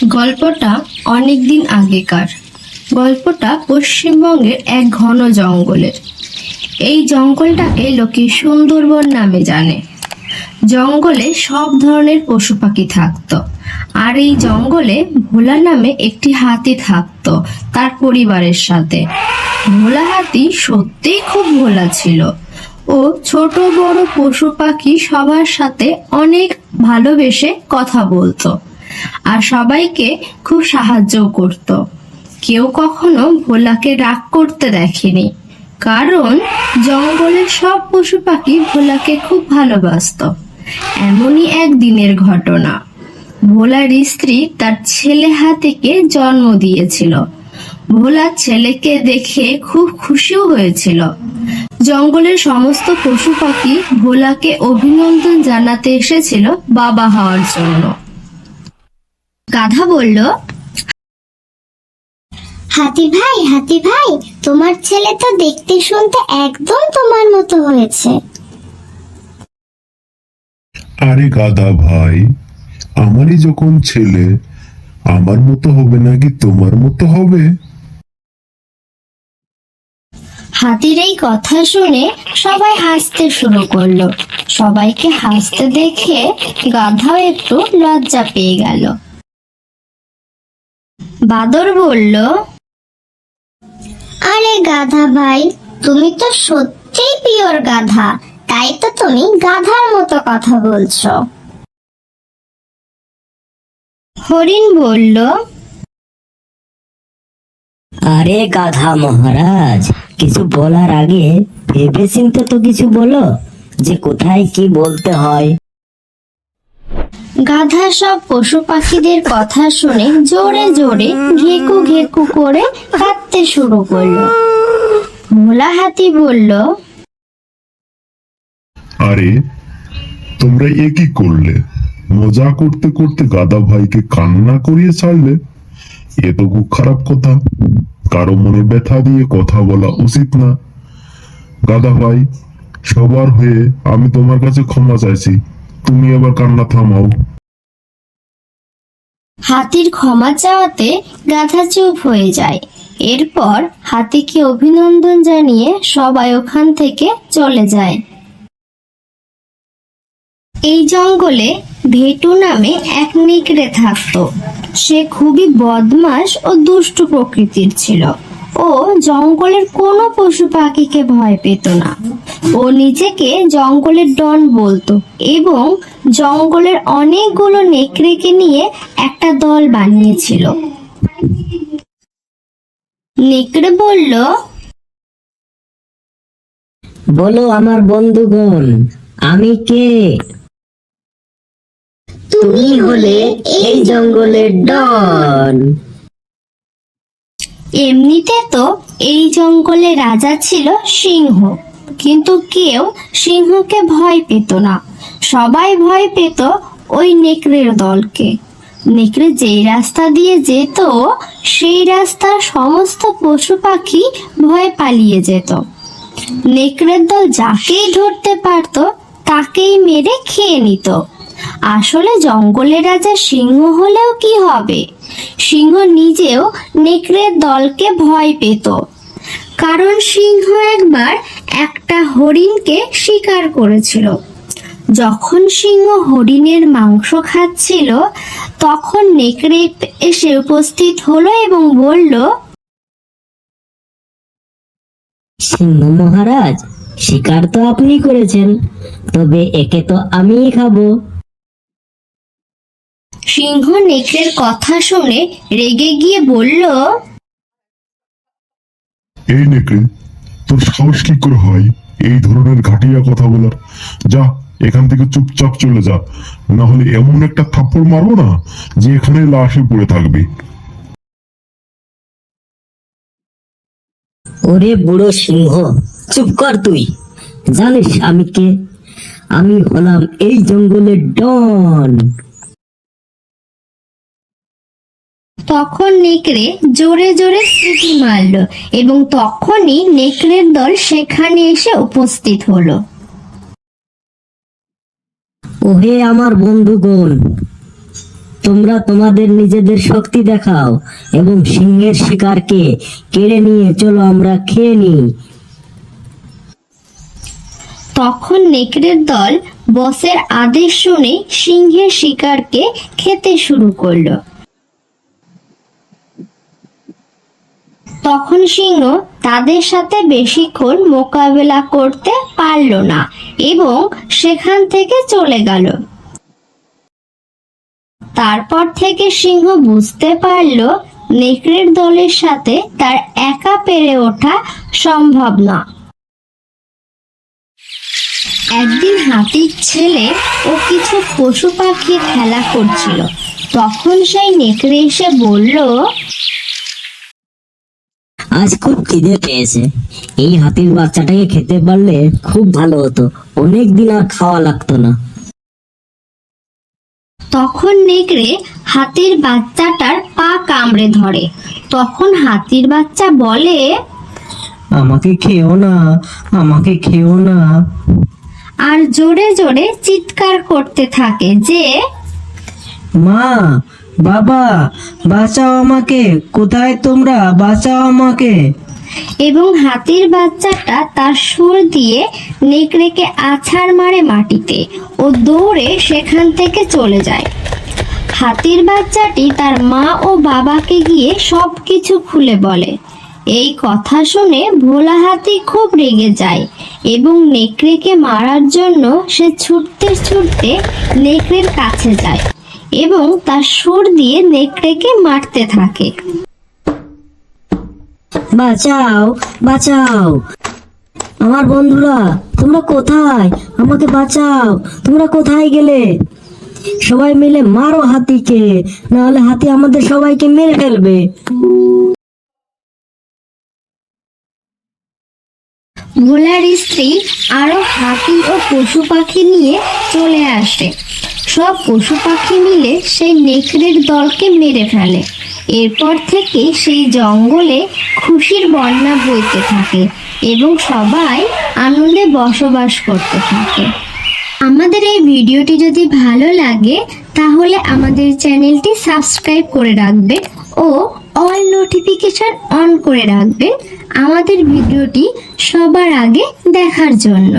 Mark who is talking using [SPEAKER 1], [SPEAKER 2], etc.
[SPEAKER 1] গল্পটা অনেক দিন আগেকার। গল্পটা পশ্চিমবঙ্গের এক ঘন জঙ্গলের। এই জঙ্গলটাকে লোকে সুন্দরবন নামে জানে। জঙ্গলে সব ধরনের পশু পাখি থাকতো। আর এই জঙ্গলে ভোলা নামে একটি হাতি থাকতো তার পরিবারের সাথে। ভোলা হাতি সত্যিই খুব ভোলা ছিল। ও ছোট বড় পশু পাখি সবার সাথে অনেক ভালোবেসে কথা বলতো আর সবাইকে খুব সাহায্য করত। কেউ কখনো ভোলাকে রাগ করতে দেখেনি, কারণ জঙ্গলের সব পশু পাখি ভোলাকে খুব ভালোবাসতো। এমনই এক দিনের ঘটনা। ভোলার স্ত্রী তার ছেলে হাতিকে জন্ম দিয়েছিল। ভোলা ছেলেকে দেখে খুব খুশিও হয়েছিল। জঙ্গলের সমস্ত পশু পাখি ভোলাকে অভিনন্দন জানাতে এসেছিল বাবা হওয়ার জন্য। গাধা বলল,
[SPEAKER 2] হাতি ভাই, তোমার ছেলে তো দেখতে শুনতে একদম তোমার মতো হয়েছে।
[SPEAKER 3] আরে গাধা ভাই, আমারই যখন ছেলে, আমার মতো হবে নাকি তোমার মতো হবে?
[SPEAKER 1] হাতির এই কথা শুনে সবাই হাসতে শুরু করলো। সবাইকে হাসতে দেখে গাধাও একটু লজ্জা পেয়ে গেল। বাদর বলল,
[SPEAKER 2] আরে গাধা ভাই, তুমি তো সত্যিই পিওর গাধা, তাই তো তুমি গাধার মতো কথা বলছো।
[SPEAKER 1] হরিণ বলল,
[SPEAKER 4] আরে গাধা মহারাজ, কিছু বলার আগে ভেবে চিন্তে তো কিছু বলো, যে কোথায় কি বলতে হয়।
[SPEAKER 1] গাধা সব পশু পাখিদের কথা শুনে জোরে জোরে ঘেকু ঘেকু করে কাঁদতে শুরু করলো। ভোলা হাতি বলল,
[SPEAKER 3] আরে তোমরা এ কি করলে? মজা করতে করতে গাধা ভাইকে কান্না করিয়ে ছাড়লে। এ তো খুব খারাপ কথা। কারো মনে ব্যথা দিয়ে কথা বলা উচিত না। গাধা ভাই, সবার হয়ে আমি তোমার কাছে ক্ষমা চাইছি। তুমি এবার কান্না থামাও।
[SPEAKER 1] হাতির ক্ষমা চাওয়াতে গাধা চুপ হয়ে যায়। এরপর হাতিকে অভিনন্দন জানিয়ে সবাই ওখান থেকে চলে যায়। এই জঙ্গলে ভেটু নামে এক নেকড়ে থাকতো। সে খুবই বদমাশ ও দুষ্টু প্রকৃতির ছিল। ও জঙ্গলের কোনো পশু পাখিকে ভয় পেত না। ও নিজেকে জঙ্গলের ডন বলতো এবং জঙ্গলের অনেকগুলো নেকড়েকে নিয়ে একটা দল বানিয়েছিল। নেকড়ে বলল,
[SPEAKER 4] বলো আমার বন্ধুগণ, আমি কে? তুমি হলে এই জঙ্গলের ডন।
[SPEAKER 1] এমনিতে তো এই জঙ্গলে রাজা ছিল সিংহ, কিন্তু কেউ সিংহকে ভয় পেত না। সবাই ভয় পেত ওই নেকড়ের দলকে। নেকড়ে যেই রাস্তা দিয়ে যেত সেই রাস্তার সমস্ত পশু পাখি ভয়ে পালিয়ে যেত। নেকড়ের দল যাকেই ধরতে পারত তাকেই মেরে খেয়ে নিত। আসলে জঙ্গলের রাজা সিংহ হলেও কি হবে, সিংহ নিজেও নেকড়ের দলকে ভয় পেত। কারণ সিংহ একবার একটা হরিণকে শিকার করেছিল। যখন সিংহ হরিণের মাংস খাচ্ছিল তখন নেকড়ে এসে উপস্থিত হলো এবং বলল,
[SPEAKER 4] সিংহ মহারাজ, শিকার তো আপনি করেছেন, তবে একে তো আমিই খাবো।
[SPEAKER 1] সিংহ নেকড়ের কথা শুনে রেগে গিয়ে বলল,
[SPEAKER 3] এই নেকড়ে, তোর সাহস কি করে হয় এই ধরনের ঘাটিয়া কথা বলার? যা, এখান থেকে চুপচাপ চলে যা, না হলে এমন একটা থাপ্পড় মারবো না যে এখানে লাশে পড়ে থাকবে।
[SPEAKER 4] ওরে বুড়ো সিংহ, চুপ কর তুই। জানিস আমি কে? আমি হলাম এই জঙ্গলের ডন।
[SPEAKER 1] তখন নেকড়ে জোরে জোরে সিটি মারল এবং তখনই নেকড়ের দল সেখানে এসে উপস্থিত হলো।
[SPEAKER 4] ওহে আমার বন্ধুগণ, তোমরা তোমাদের নিজেদের শক্তি দেখাও এবং সিংহের শিকারকে কেড়ে নিয়ে চলো আমরা খেয়ে নিই।
[SPEAKER 1] তখন নেকড়ের দল বসের আদেশ শুনে সিংহের শিকারকে খেতে শুরু করলো। তখন সিংহ তাদের সাথে বেশিক্ষণ মোকাবেলা করতে পারল না এবং সেখান থেকে চলে গেল। তারপর থেকে সিংহ বুঝতে পারল নেকড়ের দলের সাথে তার একা পেরে ওঠা সম্ভব না। একদিন হাতির ছেলে ও কিছু পশু পাখি খেলা করছিল। তখন সেই নেকড়ে এসে বলল,
[SPEAKER 4] আজ খুব খিদে পেয়েছে, এই হাতির বাচ্চাটাকে খেতে পারলে খুব ভালো হতো, অনেক দিন আর খাওয়া লাগতো না।
[SPEAKER 1] তখন নেকড়ে হাতির বাচ্চাটার পা কামড়ে ধরে। তখন হাতির বাচ্চা বলে,
[SPEAKER 4] আমাকে খেও না, আমাকে খেও না।
[SPEAKER 1] আর জোরে জোরে চিৎকার করতে থাকে যে,
[SPEAKER 4] মা, বাবা, বাঁচাও আমাকে, কোথায় তোমরা, বাঁচাও আমাকে।
[SPEAKER 1] এবং হাতির বাচ্চাটা তার সুর দিয়ে নেকড়েকে আছাড় মারে মাটিতে ও দৌড়ে সেখান থেকে চলে যায়। হাতির বাচ্চাটি তার মা ও বাবাকে গিয়ে সবকিছু খুলে বলে। এই কথা শুনে ভোলা হাতি খুব রেগে যায় এবং নেকড়েকে মারার জন্য সে ছুটতে ছুটতে নেকড়ের কাছে যায় এবং তার সুর দিয়ে নেকড়েকে মারতে থাকে।
[SPEAKER 4] বাঁচাও, বাঁচাও আমার বন্ধুরা, তোমরা কোথায়, আমাকে বাঁচাও, তোমরা কোথায় গেলে? সবাই মিলে মারো হাতিকে, নাহলে হাতি আমাদের সবাইকে মেরে ফেলবে।
[SPEAKER 1] ভোলার স্ত্রী আরো হাতি ও পশু পাখি নিয়ে চলে আসে। সব পশু পাখি মিলে সেই নেকড়ের দলকে মেরে ফেলে। এরপর থেকে সেই জঙ্গলে খুশির বন্যা বইতে থাকে এবং সবাই আনন্দে বসবাস করতে থাকে। আমাদের এই ভিডিওটি যদি ভালো লাগে তাহলে আমাদের চ্যানেলটি সাবস্ক্রাইব করে রাখবেন ও অল নোটিফিকেশন অন করে রাখবেন আমাদের ভিডিওটি সবার আগে দেখার জন্য।